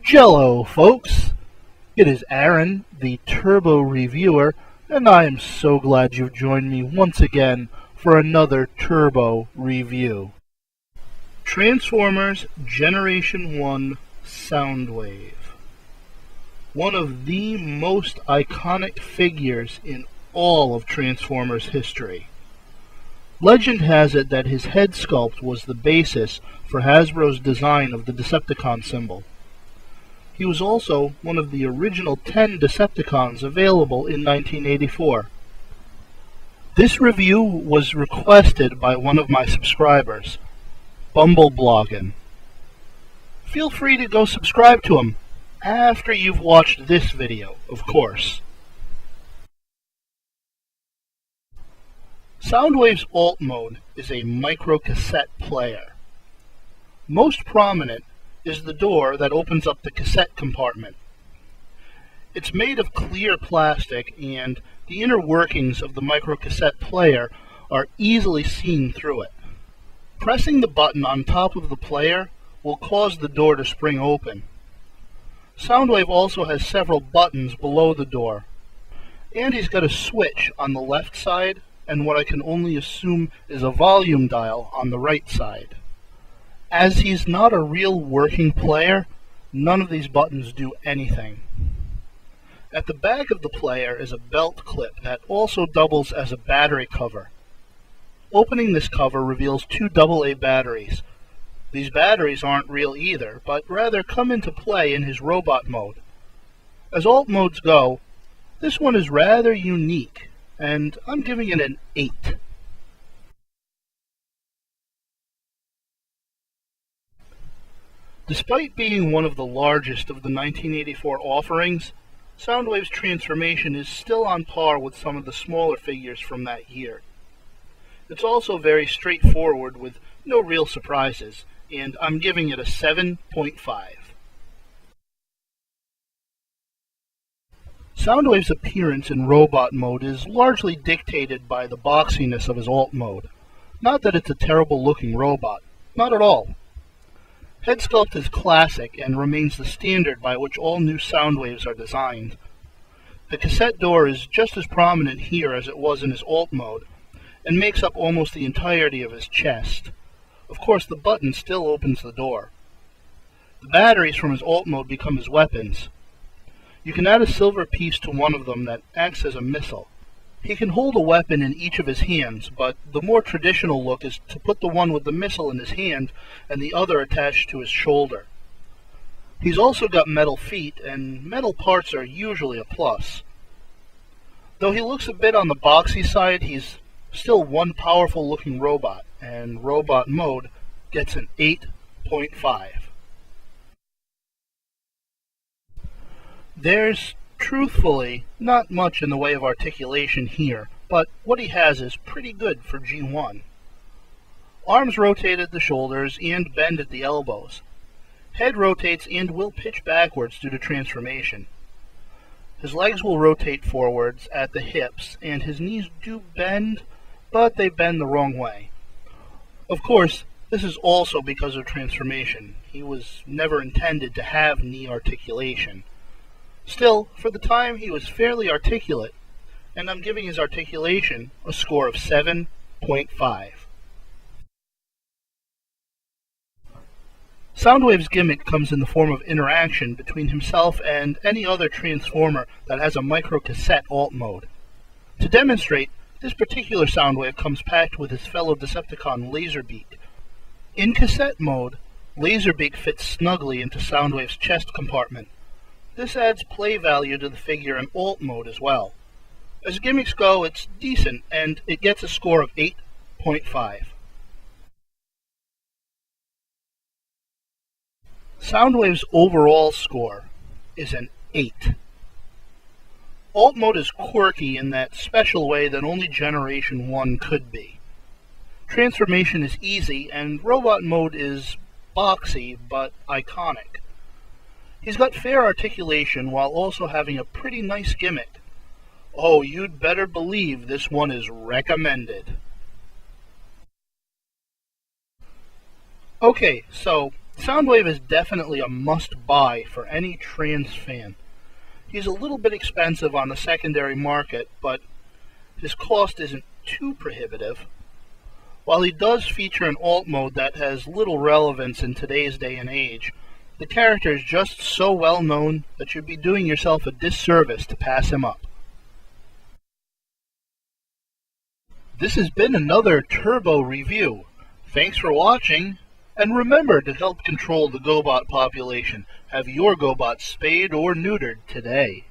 Jello, folks! It is Aaron, the Turbo Reviewer, and I am so glad you've joined me once again for another Turbo Review. Transformers Generation 1 Soundwave. One of the most iconic figures in all of Transformers history. Legend has it that his head sculpt was the basis for Hasbro's design of the Decepticon symbol. He was also one of the original 10 Decepticons available in 1984. This review was requested by one of my subscribers, Bumblebloggin. Feel free to go subscribe to him after you've watched this video, of course. Soundwave's alt mode is a microcassette player. Most prominent is the door that opens up the cassette compartment. It's made of clear plastic, and the inner workings of the microcassette player are easily seen through it. Pressing the button on top of the player will cause the door to spring open. Soundwave also has several buttons below the door, and he's got a switch on the left side and what I can only assume is a volume dial on the right side. As he's not a real working player, none of these buttons do anything. At the back of the player is a belt clip that also doubles as a battery cover. Opening this cover reveals two AA batteries. These batteries aren't real either, but rather come into play in his robot mode. As alt modes go, this one is rather unique, and I'm giving it an 8. Despite being one of the largest of the 1984 offerings, Soundwave's transformation is still on par with some of the smaller figures from that year. It's also very straightforward with no real surprises, and I'm giving it a 7.5. Soundwave's appearance in robot mode is largely dictated by the boxiness of his alt mode. Not that it's a terrible looking robot, not at all. Head sculpt is classic and remains the standard by which all new Soundwaves are designed. The cassette door is just as prominent here as it was in his alt mode, and makes up almost the entirety of his chest. Of course, the button still opens the door. The batteries from his alt mode become his weapons. You can add a silver piece to one of them that acts as a missile. He can hold a weapon in each of his hands, but the more traditional look is to put the one with the missile in his hand and the other attached to his shoulder. He's also got metal feet, and metal parts are usually a plus. Though he looks a bit on the boxy side, he's still one powerful looking robot, and robot mode gets an 8.5. There's truthfully not much in the way of articulation here, but what he has is pretty good for G1. Arms rotate at the shoulders and bend at the elbows. Head rotates and will pitch backwards due to transformation. His legs will rotate forwards at the hips, and his knees do bend, but they bend the wrong way. Of course, this is also because of transformation. He was never intended to have knee articulation. Still, for the time, he was fairly articulate, and I'm giving his articulation a score of 7.5. Soundwave's gimmick comes in the form of interaction between himself and any other Transformer that has a microcassette alt mode. To demonstrate, this particular Soundwave comes packed with his fellow Decepticon Laserbeak. In cassette mode, Laserbeak fits snugly into Soundwave's chest compartment. This adds play value to the figure in alt mode as well. As gimmicks go, it's decent, and it gets a score of 8.5. Soundwave's overall score is an 8. Alt mode is quirky in that special way that only Generation 1 could be. Transformation is easy, and robot mode is boxy but iconic. He's got fair articulation while also having a pretty nice gimmick. Oh, you'd better believe this one is recommended. Okay, so Soundwave is definitely a must-buy for any trans fan. He's a little bit expensive on the secondary market, but his cost isn't too prohibitive. While he does feature an alt mode that has little relevance in today's day and age, the character is just so well known that you'd be doing yourself a disservice to pass him up. This has been another Turbo review. Thanks for watching, and remember to help control the GoBot population. Have your GoBot spayed or neutered today.